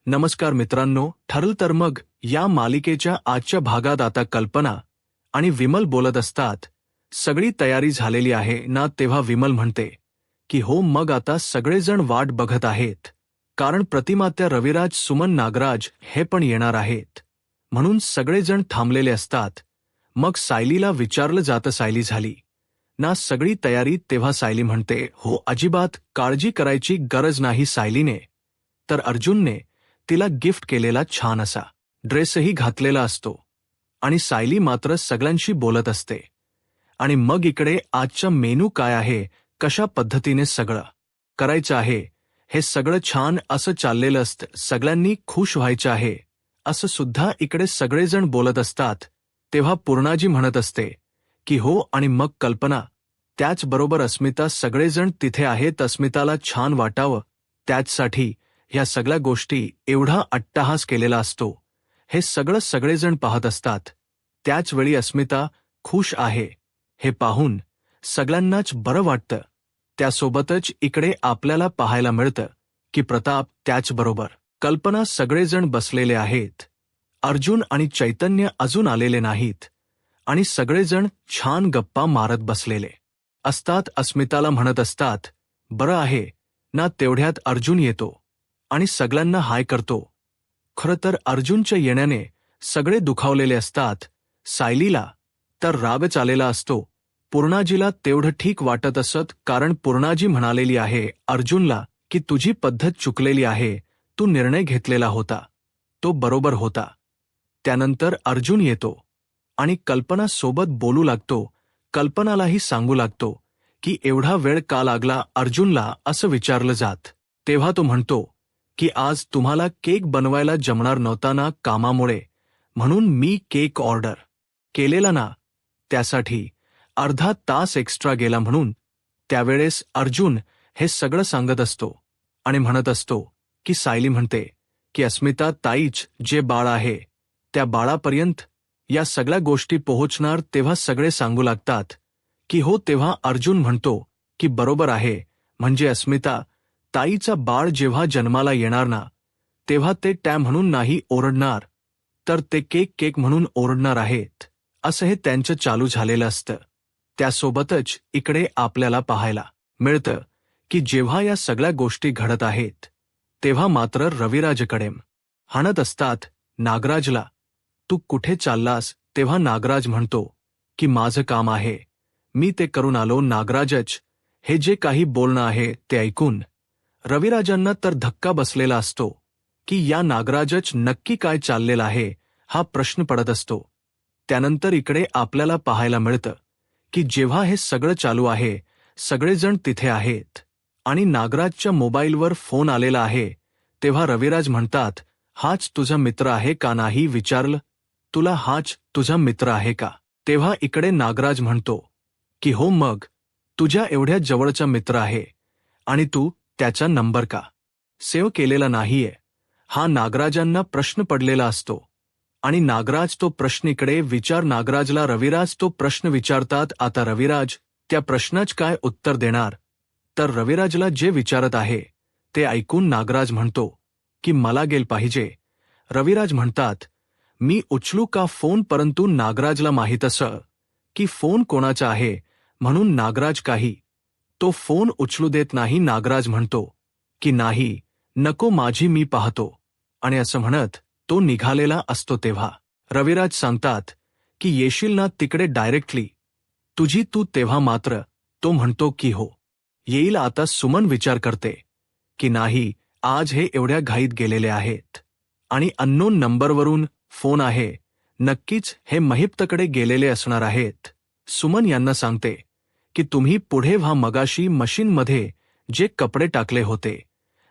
नमस्कार मित्रांनो, ठरलं तर मग या मालिकेच्या आजच्या भागात आता कल्पना आणि विमल बोलत असतात. सगळी तयारी झालेली आहे ना? तेव्हा विमल म्हणते की हो, मग आता सगळेजण वाट बघत आहेत, कारण प्रतिमात्या रविराज, सुमन, नागराज हे पण येणार आहेत, म्हणून सगळेजण थांबलेले असतात. मग सायलीला विचारलं जातं, सायली झाली ना सगळी तयारी? तेव्हा सायली म्हणते, हो, अजिबात काळजी करायची गरज नाही. सायलीने तर अर्जुनने तिला गिफ्ट केलेला छान असा ड्रेसही घातलेला असतो आणि सायली मात्र सगळ्यांशी बोलत असते. आणि मग इकडे आजचा मेनू काय आहे, कशा पद्धतीने सगळं करायचं आहे, हे सगळं छान असं चाललेलं असतं. सगळ्यांनी खुश व्हायचं आहे असं सुद्धा इकडे सगळेजण बोलत असतात. तेव्हा पूर्णाजी म्हणत असते की हो, आणि मग कल्पना, त्याचबरोबर अस्मिता, सगळेजण तिथे आहेत. अस्मिताला छान वाटावं त्याचसाठी ह्या सगळ्या गोष्टी, एवढा अट्टहास केलेला असतो, हे सगळं सगळेजण पाहत असतात. त्याचवेळी अस्मिता खुश आहे हे पाहून सगळ्यांनाच बरं वाटतं. त्यासोबतच इकडे आपल्याला पाहायला मिळतं की प्रताप, त्याचबरोबर कल्पना सगळेजण बसलेले आहेत. अर्जुन आणि चैतन्य अजून आलेले नाहीत आणि सगळेजण छान गप्पा मारत बसलेले असतात. अस्मिताला म्हणत असतात, बरं आहे ना? तेवढ्यात अर्जुन येतो आणि सगळ्यांना हाय करतो. खरं तर अर्जुनच्या येण्याने सगळे दुखावलेले असतात. सायलीला तर रागच आलेला असतो. पूर्णाजीला तेवढं ठीक वाटत असत, कारण पूर्णाजी म्हणालेली आहे अर्जुनला की तुझी पद्धत चुकलेली आहे, तू निर्णय घेतलेला होता तो बरोबर होता. त्यानंतर अर्जुन येतो आणि कल्पना सोबत बोलू लागतो. कल्पनालाही सांगू लागतो की एवढा वेळ का लागला अर्जुनला, असं विचारलं जात. तेव्हा तो म्हणतो की आज तुम्हाला केक बनवायला जमणार नव्हता ना कामामुळे, म्हणून मी केक ऑर्डर केलेला ना, त्यासाठी अर्धा तास एक्स्ट्रा गेला म्हणून. त्यावेळेस अर्जुन हे सगळं सांगत असतो आणि म्हणत असतो की सायली म्हणते की अस्मिता ताईच जे बाळ आहे त्या बाळापर्यंत या सगळ्या गोष्टी पोहोचणार. तेव्हा सगळे सांगू लागतात की हो. तेव्हा अर्जुन म्हणतो की बरोबर आहे, म्हणजे अस्मिता ताईचा बाळ जेव्हा जन्माला येणार ना, तेव्हा ते टॅ म्हणून नाही ओरडणार, तर ते केक केक म्हणून ओरडणार आहेत. असं हे त्यांचं चालू झालेलं असतं. त्यासोबतच इकडे आपल्याला पाहायला मिळतं की जेव्हा या सगळ्या गोष्टी घडत आहेत, तेव्हा मात्र रविराजकडे हाणत असतात नागराजला, तू कुठे चाललास? तेव्हा नागराज म्हणतो की माझं काम आहे, मी ते करून आलो. नागराजच हे जे काही बोलणं आहे ते ऐकून रविराजांना तर धक्का बसलेला असतो की या नागराजच नक्की काय चाललेलं आहे, हा प्रश्न पडत असतो. त्यानंतर इकडे आपल्याला पाहायला मिळतं की जेव्हा हे सगळं चालू आहे, सगळेजण तिथे आहेत आणि नागराजच्या मोबाईलवर फोन आलेला आहे. तेव्हा रविराज म्हणतात, हाच तुझा मित्र आहे का? नाही विचारलं तुला, हाच तुझा मित्र आहे का? तेव्हा इकडे नागराज म्हणतो की हो, मग तुझ्या एवढ्या जवळचा मित्र आहे आणि तू त्याचा नंबर का सेव्ह केलेला नाहीये? हा नागराजांना प्रश्न पडलेला असतो आणि नागराज तो प्रश्न इकडे विचार. नागराजला रविराज तो प्रश्न विचारतात. आता रविराज त्या प्रश्नाच काय उत्तर देणार? तर रविराजला जे विचारत आहे ते ऐकून नागराज म्हणतो की मला गेल पाहिजे. रविराज म्हणतात, मी उचलू का फोन? परंतु नागराजला माहीत असं की फोन कोणाचा आहे, म्हणून नागराज काही तो फोन उचलू देत नाही. नागराज म्हणतो की नाही, नको, माझी मी पाहतो, आणि असं म्हणत तो निघालेला असतो. तेव्हा रविराज सांगतात की येशील ना तिकडे डायरेक्टली तुझी तू? तेव्हा मात्र तो म्हणतो की हो, येईल. आता सुमन विचार करते की नाही, आज हे एवढ्या घाईत गेलेले आहेत आणि अननोन नंबरवरून फोन आहे, नक्कीच हे महिप्तकडे गेलेले असणार आहेत. सुमन यांना सांगते की तुम्ही पुढे व्हा, मगाशी मशीनमध्ये जे कपडे टाकले होते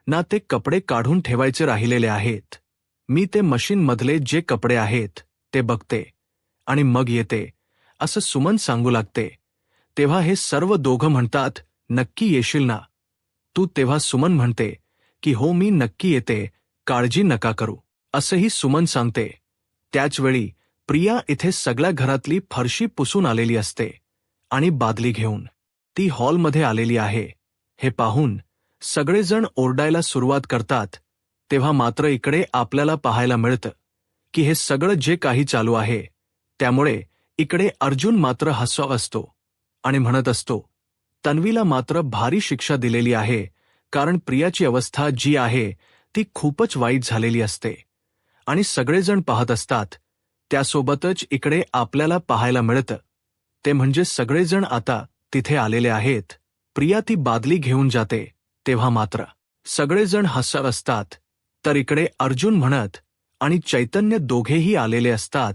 ना, ते कपडे काढून ठेवायचे राहिलेले आहेत. मी ते मशीनमधले जे कपडे आहेत ते बघते आणि मग येते, असं सुमन सांगू लागते. तेव्हा हे सर्व दोघं म्हणतात, नक्की येशील ना तू? तेव्हा सुमन म्हणते की हो, मी नक्की येते, काळजी नका करू, असंही सुमन सांगते. त्याचवेळी प्रिया इथे सगळ्या घरातली फरशी पुसून आलेली असते आणि बादली घेऊन ती हॉलमध्ये आलेली आहे. हे पाहून सगळेजण ओरडायला सुरुवात करतात तेव्हा मात्र इकडे आपल्याला पाहायला मिळतं की हे सगळं जे काही चालू आहे त्यामुळे इकडे अर्जुन मात्र हसत असतो आणि म्हणत असतो, तन्वीला मात्र भारी शिक्षा दिलेली आहे, कारण प्रियाची अवस्था जी आहे ती खूपच वाईट झालेली असते आणि सगळेजण पाहत असतात. त्यासोबतच इकडे आपल्याला पाहायला मिळतं ते म्हणजे सगळेजण आता तिथे आलेले आहेत. प्रिया ती बादली घेऊन जाते तेव्हा मात्र सगळेजण हसत असतात. तर इकडे अर्जुन म्हणत आणि चैतन्य दोघेही आलेले असतात.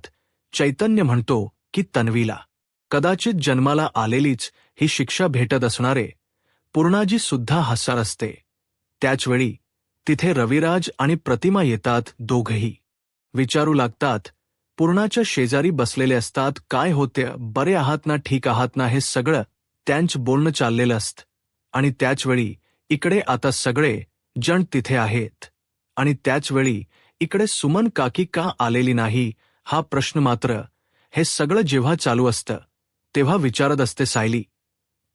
चैतन्य म्हणतो की तन्वीला कदाचित जन्माला आलेलीच ही शिक्षा भेटत असणारे. पूर्णाजी सुद्धा हसत असते. त्याचवेळी तिथे रविराज आणि प्रतिमा येतात. दोघही विचारू लागतात. पूर्णाच्या शेजारी बसलेले असतात. काय होते, बरे आहात ना, ठीक आहात ना, हे सगळं त्यांचं बोलणं चाललेलं असतं. आणि त्याचवेळी इकडे आता सगळे जण तिथे आहेत आणि त्याचवेळी इकडे सुमन काकी का आलेली नाही हा प्रश्न मात्र हे सगळं जेव्हा चालू असतं तेव्हा विचारत असते सायली.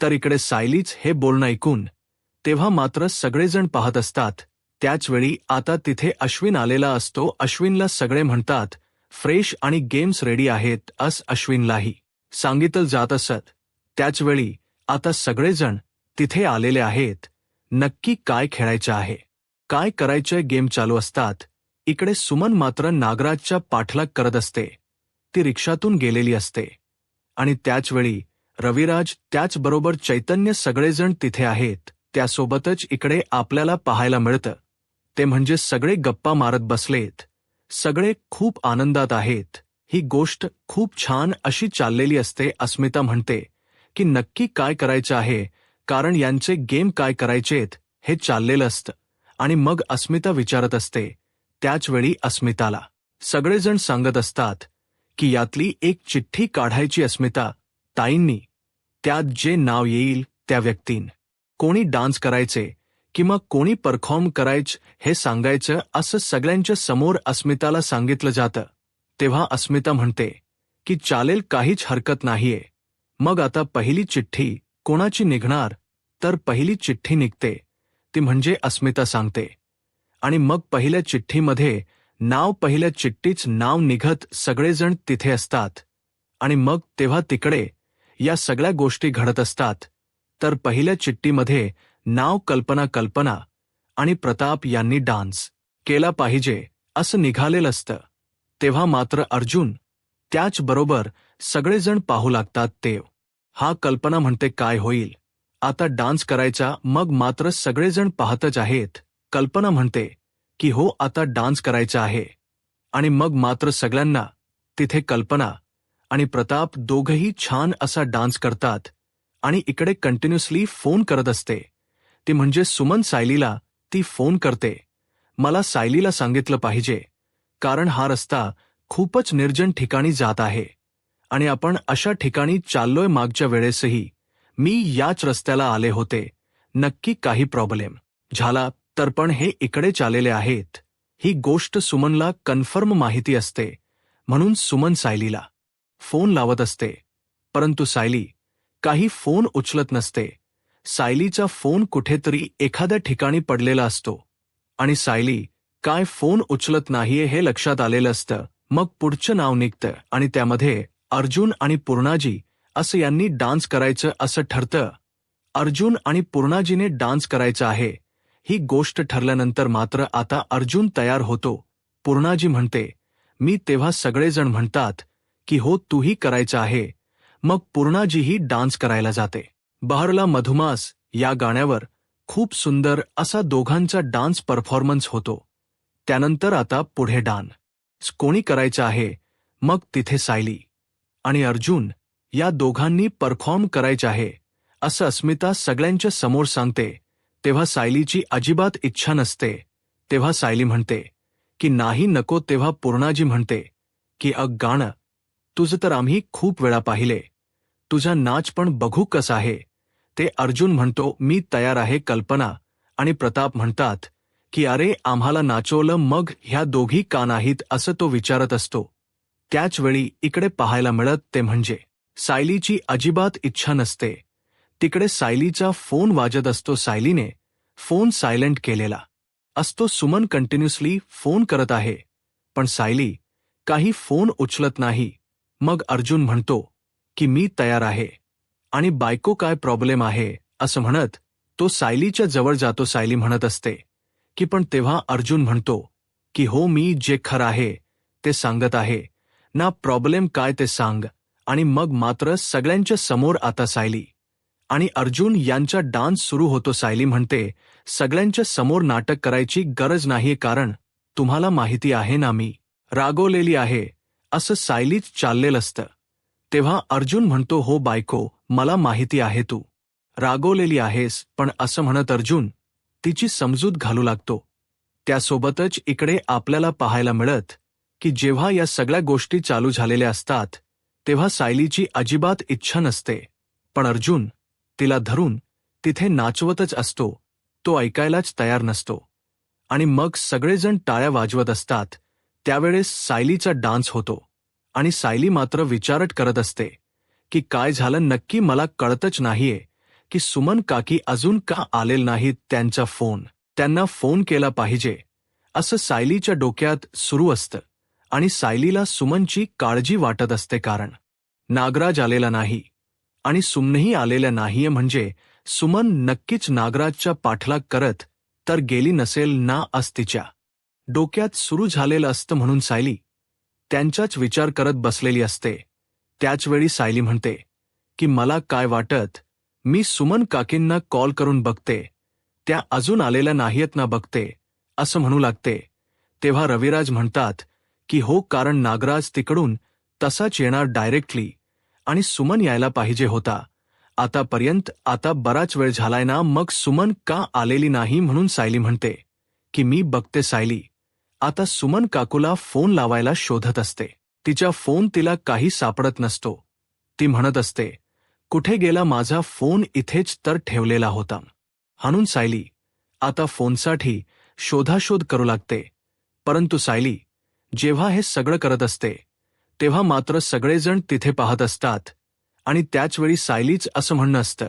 तर इकडे सायलीच हे बोलणं ऐकून तेव्हा मात्र सगळेजण पाहत असतात. त्याचवेळी आता तिथे अश्विन आलेला असतो. अश्विनला सगळे म्हणतात फ्रेश आणि गेम्स रेडी आहेत असं अश्विनलाही सांगितलं जात असत. त्याचवेळी आता सगळेजण तिथे आलेले आहेत. नक्की काय खेळायचं आहे, काय करायचंय, गेम चालू असतात. इकडे सुमन मात्र नागराजच्या पाठलाग करत असते. ती रिक्षातून गेलेली असते आणि त्याचवेळी रविराज त्याचबरोबर चैतन्य सगळेजण तिथे आहेत. त्यासोबतच इकडे आपल्याला पाहायला मिळतं ते म्हणजे सगळे गप्पा मारत बसलेत. सगळे खूप आनंदात आहेत. ही गोष्ट खूप छान अशी चाललेली असते. अस्मिता म्हणते की नक्की काय करायचं आहे, कारण यांचे गेम काय करायचेत हे चाललेलं असतं. आणि मग अस्मिता विचारत असते. त्याचवेळी अस्मिताला सगळेजण सांगत असतात की यातली एक चिठ्ठी काढायची अस्मिता ताईंनी. त्यात जे नाव येईल त्या व्यक्तीन कोणी डान्स करायचे किंवा कोणी परफॉर्म करायचं हे सांगायचं असं सगळ्यांच्या समोर अस्मिताला सांगितलं जातं. तेव्हा अस्मिता म्हणते की चालेल, काहीच हरकत नाहीये. मग आता पहिली चिठ्ठी कोणाची निघणार, तर पहिली चिठ्ठी निघते ती म्हणजे अस्मिता सांगते. आणि मग पहिल्या चिठ्ठीमध्ये नाव, पहिल्या चिठ्ठीच नाव निघत सगळेजण तिथे असतात. आणि मग तेव्हा तिकडे या सगळ्या गोष्टी घडत असतात. तर पहिल्या चिठ्ठीमध्ये नाव कल्पना आणि प्रताप यांनी डान्स केला पाहिजे असं निघालेलं असतं. तेव्हा मात्र अर्जुन त्याचबरोबर सगळेजण पाहू लागतात. हा कल्पना म्हणते काय होईल, आता डान्स करायचा. मग मात्र सगळेजण पाहतच आहेत. कल्पना म्हणते की हो, आता डान्स करायचा आहे. आणि मग मात्र सगळ्यांना तिथे कल्पना आणि प्रताप दोघंही छान असा डान्स करतात. आणि इकडे कंटिन्युअसली फोन करत असते ती म्हणजे सुमन सायलीला. ती फोन करते, मला सायलीला सांगितलं पाहिजे, कारण हा रस्ता खूपच निर्जन ठिकाणी जात आहे आणि आपण अशा ठिकाणी चाललोय. मागच्या वेळेसही मी याच रस्त्याला आले होते. नक्की काही प्रॉब्लेम झाला तर पण हे इकडेच आलेले आहेत. ही गोष्ट सुमनला कन्फर्म माहिती असते. म्हणून सुमन सायलीला फोन लावत असते. परंतु सायली काही फोन उचलत नसते. सायलीचा फोन कुठेतरी एखाद्या ठिकाणी पडलेला असतो आणि सायली काय फोन उचलत नाहीये हे लक्षात आलेलं असतं. मग पुढचं नाव निघतं आणि त्यामध्ये अर्जुन आणि पूर्णाजी असं यांनी डान्स करायचं असं ठरतं. अर्जुन आणि पूर्णाजीने डान्स करायचं आहे. ही गोष्ट ठरल्यानंतर मात्र आता अर्जुन तयार होतो. पूर्णाजी म्हणते मी. तेव्हा सगळेजण म्हणतात की हो, तूही करायचं आहे. मग पूर्णाजीही डान्स करायला जाते. बहरला मधुमास या गाण्यावर खूप सुंदर असा दोघांचा डान्स परफॉर्मन्स होतो. त्यानंतर आता पुढे डान्स कोणी करायचं आहे, मग तिथे सायली आणि अर्जुन या दोघांनी परफॉर्म करायचं आहे असं अस्मिता सगळ्यांच्या समोर सांगते. तेव्हा सायलीची अजिबात इच्छा नसते. तेव्हा सायली म्हणते की नाही, नको. तेव्हा पूर्णाजी म्हणते की गाणं तुझं तर आम्ही खूप वेळा पाहिले, तुझा नाच पण बघू कसा आहे ते. अर्जुन म्हणतो मी तयार आहे. कल्पना आणि प्रताप म्हणतात की अरे, आम्हाला नाचवलं, मग ह्या दोघी का नाहीत असं तो विचारत असतो. त्याचवेळी इकडे पाहायला मिळत ते म्हणजे सायलीची अजिबात इच्छा नसते. तिकडे सायलीचा फोन वाजत असतो. सायलीने फोन सायलेंट केलेला असतो सुमन कंटिन्युअसली फोन करत आहे, पण सायली काही फोन उचलत नाही. मग अर्जुन म्हणतो की मी तयार आहे. आणि बायको काय प्रॉब्लेम आहे असं म्हणत तो सायलीच्या जवळ जातो. सायली म्हणत असते की पण तेव्हा अर्जुन म्हणतो की हो, मी जे खरं आहे ते सांगत आहे ना, प्रॉब्लेम काय ते सांग. आणि मग मात्र सगळ्यांच्या समोर आता सायली आणि अर्जुन यांचा डान्स सुरू होतो. सायली म्हणते, सगळ्यांच्या समोर नाटक करायची गरज नाहीये, कारण तुम्हाला माहिती आहे ना मी रागवलेली आहे, असं सायलीच चाललेलं असतं. तेव्हा अर्जुन म्हणतो, हो बायको, मला माहिती आहे तू रागवलेली आहेस, पण असं म्हणत अर्जुन तिची समजूत घालू लागतो. त्यासोबतच इकडे आपल्याला पाहायला मिळत की जेव्हा या सगळ्या गोष्टी चालू झालेल्या असतात तेव्हा सायलीची अजिबात इच्छा नसते, पण अर्जुन तिला धरून तिथे नाचवतच असतो. तो ऐकायलाच तयार नसतो. आणि मग सगळेजण टाळ्या वाजवत असतात. त्यावेळेस सायलीचा डान्स होतो आणि सायली मात्र विचारच करत असते की काय झालं नक्की, मला कळतच नाहीये की सुमन काकी अजून का आलेल नाहीत. त्यांचा फोन, त्यांना फोन केला पाहिजे असं सायलीच्या डोक्यात सुरू असतं. आणि सायलीला सुमनची काळजी वाटत असते, कारण नागराज आलेला नाही आणि सुमनही आलेल्या नाहीये, म्हणजे सुमन नक्कीच नागराजचा पाठलाग करत तर गेली नसेल ना, आज तिच्या डोक्यात सुरू झालेलं असतं. म्हणून सायली त्यांचाच विचार करत बसलेली असते. त्याचवेळी सायली म्हणते की मला काय वाटत, मी सुमन काकींना कॉल करून बघते, त्या अजून आलेल्या नाहीयेत ना, बघते असं म्हणू लागते. तेव्हा रविराज म्हणतात की हो, कारण नागराज तिकडून तसाच येणार डायरेक्टली आणि सुमन यायला पाहिजे होता आतापर्यंत. आता बराच वेळ झालाय ना, मग सुमन का आलेली नाही. म्हणून सायली म्हणते की मी बघते. सायली आता सुमन काकूला फोन लावायला शोधत असते. तिच्या फोन तिला काही सापडत नसतो. ती म्हणत असते, कुठे गेला माझा फोन, इथेच तर ठेवलेला होता. म्हणून सायली आता फोनसाठी शोधाशोध करू लागते. परंतु सायली जेव्हा हे सगळं करत असते तेव्हा मात्र सगळेजण तिथे पाहत असतात. आणि त्याचवेळी सायलीच असं म्हणणं असतं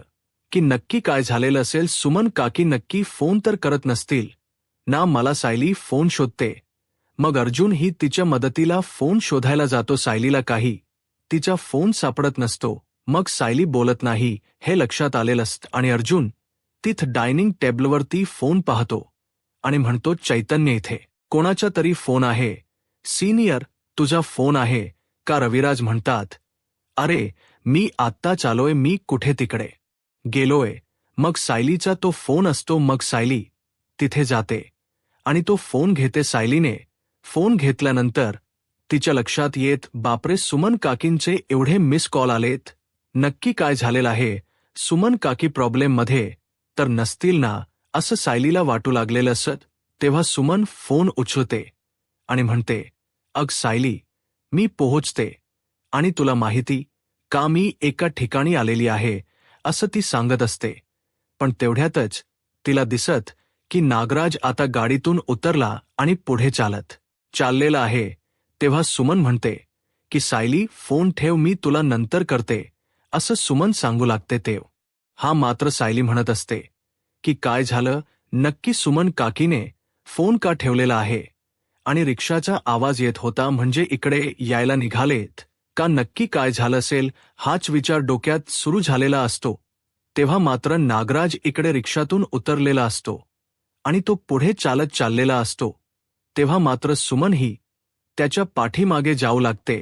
की नक्की काय झालेलं असेल, सुमन काकी नक्की फोन तर करत नसतील ना, मला सायली फोन शोधते. मग अर्जुन ही तिच्या मदतीला फोन शोधायला जातो. सायलीला काही तिचा फोन सापडत नसतो. मग सायली बोलत नाही हे लक्षात आलेलं असतं आणि अर्जुन तिथं डायनिंग टेबलवरती फोन पाहतो आणि म्हणतो, चैतन्य इथे कोणाचा तरी फोन आहे. सीनियर, तुझा फोन आहे का. रविराज म्हणतात, अरे मी आत्ताच आलोय, मी कुठे तिकडे गेलोय. मग सायलीचा तो फोन असतो. मग सायली तिथे जाते आणि तो फोन घेते. सायलीने फोन घेतल्यानंतर तिच्या लक्षात येत, बापरे, सुमन काकींचे एवढे मिस कॉल आलेत, नक्की काय झालेलं आहे. सुमन काकी प्रॉब्लेममध्ये तर नसतील ना, असं सायलीला वाटू लागलेलं असत. तेव्हा सुमन फोन उचलते आणि म्हणते, अग सायली, मी पोहोचते आणि तुला माहिती का, मी एका ठिकाणी आलेली आहे असं ती सांगत असते. पण तेवढ्यातच तिला दिसत की नागराज आता गाडीतून उतरला आणि पुढे चाललेला आहे. तेव्हा सुमन म्हणते की सायली, फोन ठेव, मी तुला नंतर करते असं सुमन सांगू लागते. हा मात्र सायली म्हणत असते की काय झालं नक्की, सुमन काकीने फोन का ठेवलेला आहे. आणि रिक्षाचा आवाज येत होता, म्हणजे इकडे यायला निघालेत का, नक्की काय झालं असेल हाच विचार डोक्यात सुरू झालेला असतो. तेव्हा मात्र नागराज इकडे रिक्षातून उतरलेला असतो आणि तो पुढे चाललेला असतो. तेव्हा मात्र सुमनही त्याच्या पाठीमागे जाऊ लागते.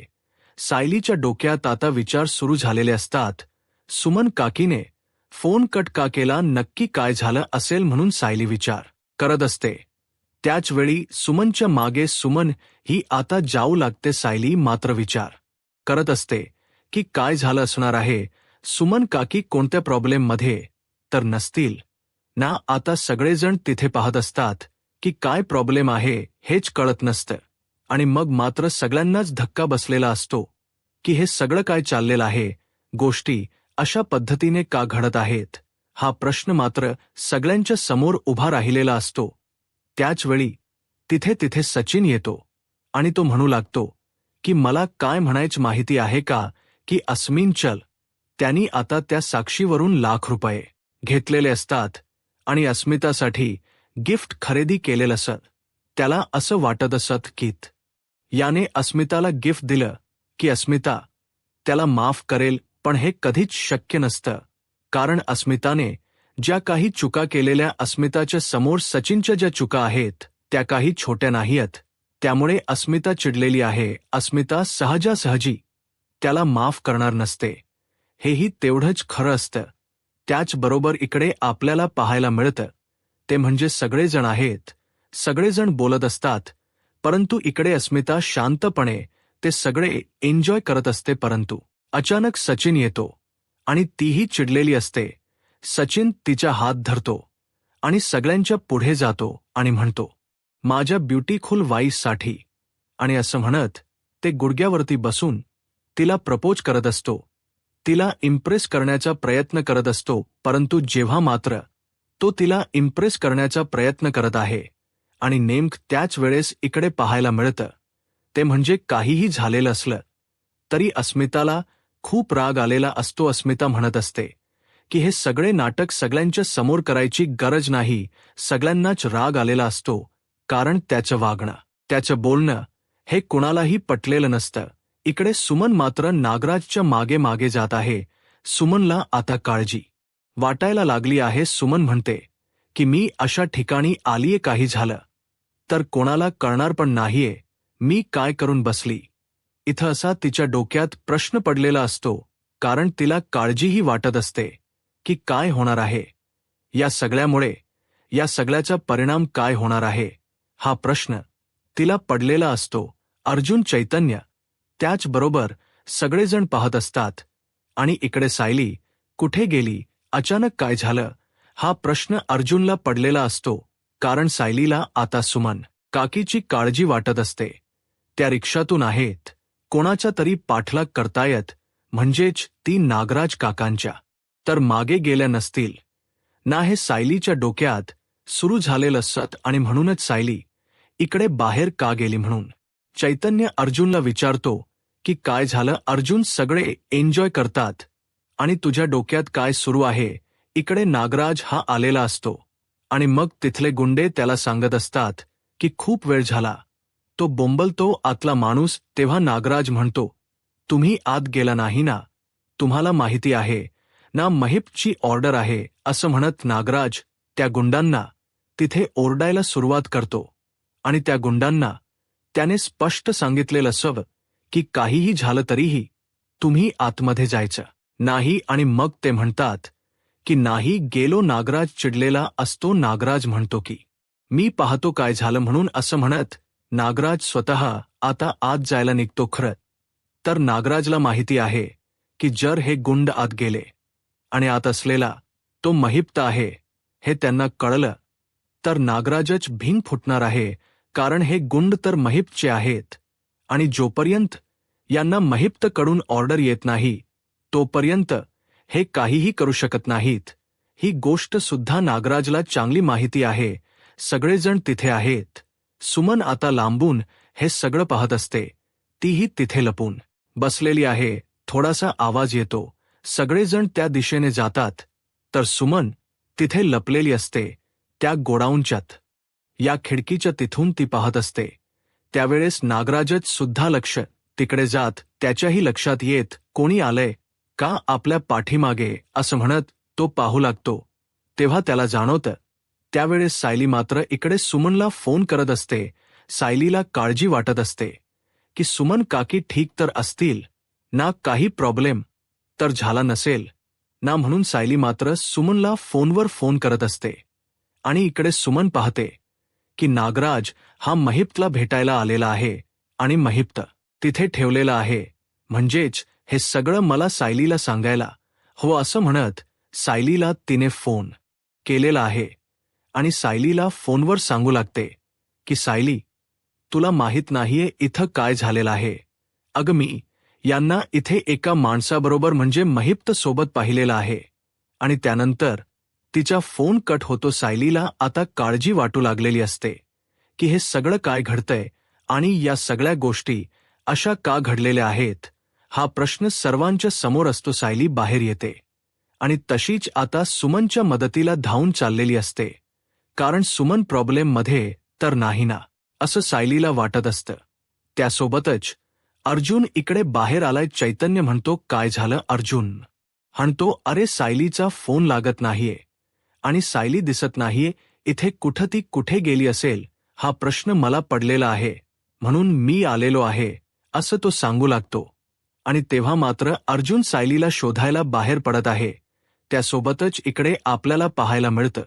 सायलीच्या डोक्यात आता विचार सुरू झालेले असतात, सुमन काकीने फोन कट का केला, नक्की काय झालं असेल. म्हणून सायली विचार करत असते. त्याचवेळी सुमनच्या मागे सुमन ही आता जाऊ लागते. सायली मात्र विचार करत असते की काय झालं असणार आहे, सुमन काकी कोणत्या प्रॉब्लेममध्ये तर नसतील ना. आता सगळेजण तिथे पाहत असतात की काय प्रॉब्लेम आहे हेच कळत नसतं. आणि मग मात्र सगळ्यांनाच धक्का बसलेला असतो की हे सगळं काय चाललेलं आहे, गोष्टी अशा पद्धतीने का घडत आहेत, हा प्रश्न मात्र सगळ्यांच्या समोर उभा राहिलेला असतो. त्याचवेळी तिथे सचिन येतो आणि तो म्हणू लागतो की मला काय म्हणायचं माहिती आहे का, की अस्मिन चल, त्यांनी आता त्या साक्षीवरून ₹1,00,000 घेतलेले असतात आणि अस्मितासाठी गिफ्ट खरेदी केलेलं असत. त्याला असं वाटत असत की याने अस्मिताला गिफ्ट दिलं की अस्मिता त्याला माफ करेल, पण हे कधीच शक्य नसतं. कारण अस्मिताने ज्या काही चुका केलेल्या, अस्मिताच्या समोर सचिनच्या ज्या चुका आहेत त्या काही छोट्या नाहीत. त्यामुळे अस्मिता चिडलेली आहे. अस्मिता सहजासहजी त्याला माफ करणार नसते. हेही तेवढंच खरं असतं. त्याचबरोबर इकडे आपल्याला पाहायला मिळतं ते म्हणजे सगळेजण आहेत, सगळेजण बोलत असतात, परंतु इकडे अस्मिता शांतपणे ते सगळे एन्जॉय करत असते. परंतु अचानक सचिन येतो आणि तीही चिडलेली असते. सचिन तिचा हात धरतो आणि सगळ्यांच्या पुढे जातो आणि म्हणतो, माझ्या ब्युटीफुल वाईफसाठी, आणि असं म्हणत ते गुडघ्यावरती बसून तिला प्रपोज करत असतो. तिला इम्प्रेस करण्याचा प्रयत्न करत असतो. परंतु जेव्हा मात्र तो तिला इम्प्रेस करण्याचा प्रयत्न करत आहे आणि नेमकं त्याच वेळेस इकडे पाहायला मिळतं ते म्हणजे काहीही झालेलं असलं तरी अस्मिताला खूप राग आलेला असतो. अस्मिता म्हणत असते की हे सगळे नाटक सगळ्यांच्या समोर करायची गरज नाही. सगळ्यांनाच राग आलेला असतो, कारण त्याचं वागणं, त्याचं बोलणं हे कुणालाही पटलेलं नसतं. इकडे सुमन मात्र नागराजच्या मागे मागे जात आहे. सुमनला आता काळजी वाटायला लागली आहे. सुमन म्हणते की मी अशा ठिकाणी आलीये, काही झालं तर कोणाला कळणार पण नाहीये, मी काय करून बसली इथं, असा तिच्या डोक्यात प्रश्न पडलेला असतो. कारण तिला काळजीही वाटत असते की काय होणार आहे या सगळ्यामुळे, या सगळ्याचा परिणाम काय होणार आहे हा प्रश्न तिला पडलेला असतो. अर्जुन, चैतन्य त्याचबरोबर सगळेजण पाहत असतात आणि इकडे सायली कुठे गेली, अचानक काय झालं हा प्रश्न अर्जुनला पडलेला असतो. कारण सायलीला आता सुमन काकीची काळजी वाटत असते. त्या रिक्षातून आहेत, कोणाचा तरी पाठलाग करतायत, म्हणजेच ती नागराज काकांच्या तर मागे गेल्या नसतील ना, हे सायलीच्या डोक्यात सुरू झालेलं असत. आणि म्हणूनच सायली इकडे बाहेर का गेली म्हणून चैतन्य अर्जुनला विचारतो की काय झालं अर्जुन, सगळे एन्जॉय करतात आणि तुझ्या डोक्यात काय सुरू आहे. इकडे नागराज हा आलेला असतो आणि मग तिथले गुंडे त्याला सांगत असतात की खूप वेळ झाला. तो बोंबलतो, आतला माणूस. तेव्हा नागराज म्हणतो, तुम्ही आत गेला नाही ना, तुम्हाला माहिती आहे ना महिपची ऑर्डर आहे. असं म्हणत नागराज त्या गुंडांना तिथे ओरडायला सुरुवात करतो आणि त्या गुंडांना त्याने स्पष्ट सांगितलेलं असं की काहीही झालं तरीही तुम्ही आतमध्ये जायचं नाही. आणि मग ते म्हणतात की नाही गेलो. नागराज चिडलेला असतो. नागराज म्हणतो की मी पाहतो काय झालं म्हणून. असं म्हणत नागराज स्वतः आता आत जायला निघतो. खरं तर नागराजला माहिती आहे की जर हे गुंड आत गेले आणि आत असलेला तो महिप्त आहे हे त्यांना कळलं तर नागराजच भिंग फुटणार आहे. कारण हे गुंड तर महिप्तचे आहेत आणि जोपर्यंत यांना महिप्तकडून ऑर्डर येत नाही तोपर्यंत हे काहीही करू शकत नाहीत. ही गोष्ट सुद्धा नागराजला चांगली माहिती आहे. सगळेजण तिथे आहेत. सुमन आता लांबून हे सगळं पाहत असते. तीही तिथे लपून बसलेली आहे. थोडासा आवाज येतो, सगळेजण त्या दिशेने जातात तर सुमन तिथे लपलेली असते त्या गोडाऊनच्यात. या खिडकीच्या तिथून ती पाहत असते. त्यावेळेस नागराजच सुद्धा लक्ष तिकडे जात. त्याच्याही लक्षात येत कोणी आलंय का आपल्या पाठीमागे, असं म्हणत तो पाहू लागतो. तेव्हा त्याला जाणवतं त्यावेळेस सायली मात्र इकडे सुमनला फोन करत असते. सायलीला काळजी वाटत असते की सुमन काकी ठीक तर असतील ना, काही प्रॉब्लेम तर झाला नसेल ना, म्हणून सायली मात्र सुमनला फोनवर फोन करत असते. आणि इकडे सुमन पाहते की नागराज हा महिप्तला भेटायला आलेला आहे आणि महिप्त तिथे ठेवलेला आहे. म्हणजेच हे सगळं मला सायलीला सांगायला हो, असं म्हणत सायलीला तिने फोन केलेला आहे आणि सायलीला फोनवर सांगू लागते की सायली, तुला माहित नाहीये इथं काय झालेलं आहे. अगं मी यांना इथे एका माणसाबरोबर म्हणजे महिप्त सोबत पाहिलेलं आहे. आणि त्यानंतर तिचा फोन कट होतो. सायलीला आता काळजी वाटू लागलेली असते की हे सगळं काय घडतंय आणि या सगळ्या गोष्टी अशा का घडलेल्या आहेत हा प्रश्न सर्वांच्या समोर असतो. सायली बाहेर येते आणि तशीच आता सुमनच्या मदतीला धावून चाललेली असते. कारण सुमन प्रॉब्लेममध्ये तर नाही ना, असं सायलीला वाटत असतं. त्यासोबतच अर्जुन इकडे बाहेर आलाय. चैतन्य म्हणतो, काय झालं अर्जुन? म्हणतो, अरे सायलीचा फोन लागत नाहीये आणि सायली दिसत नाहीये इथे. ती कुठे गेली असेल हा प्रश्न मला पडलेला आहे, म्हणून मी आलेलो आहे, असं तो सांगू लागतो. आणि तेव्हा मात्र अर्जुन सायलीला शोधायला बाहेर पडत आहे. त्यासोबतच इकडे आपल्याला पाहायला मिळतं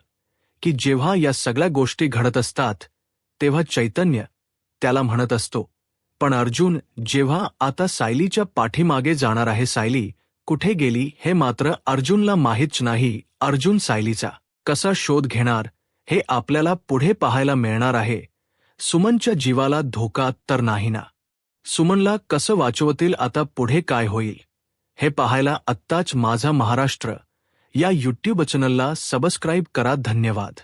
की जेव्हा या सगळ्या गोष्टी घडत असतात तेव्हा चैतन्य त्याला म्हणत असतो, पण अर्जुन जेव्हा आता सायलीच्या पाठीमागे जाणार आहे, सायली कुठे गेली हे मात्र अर्जुनला माहीत नाही. अर्जुन सायलीचा कसा शोध घेणार हे आपल्याला पुढे पाहायला मिळणार आहे. सुमनच्या जीवाला धोका तर नाही ना? सुमनला कसं वाचवतील आता? पुढे काय होईल हे पाहायला आत्ताच माझा महाराष्ट्र या यूट्यूब चॅनलला सबस्क्राईब करा. धन्यवाद.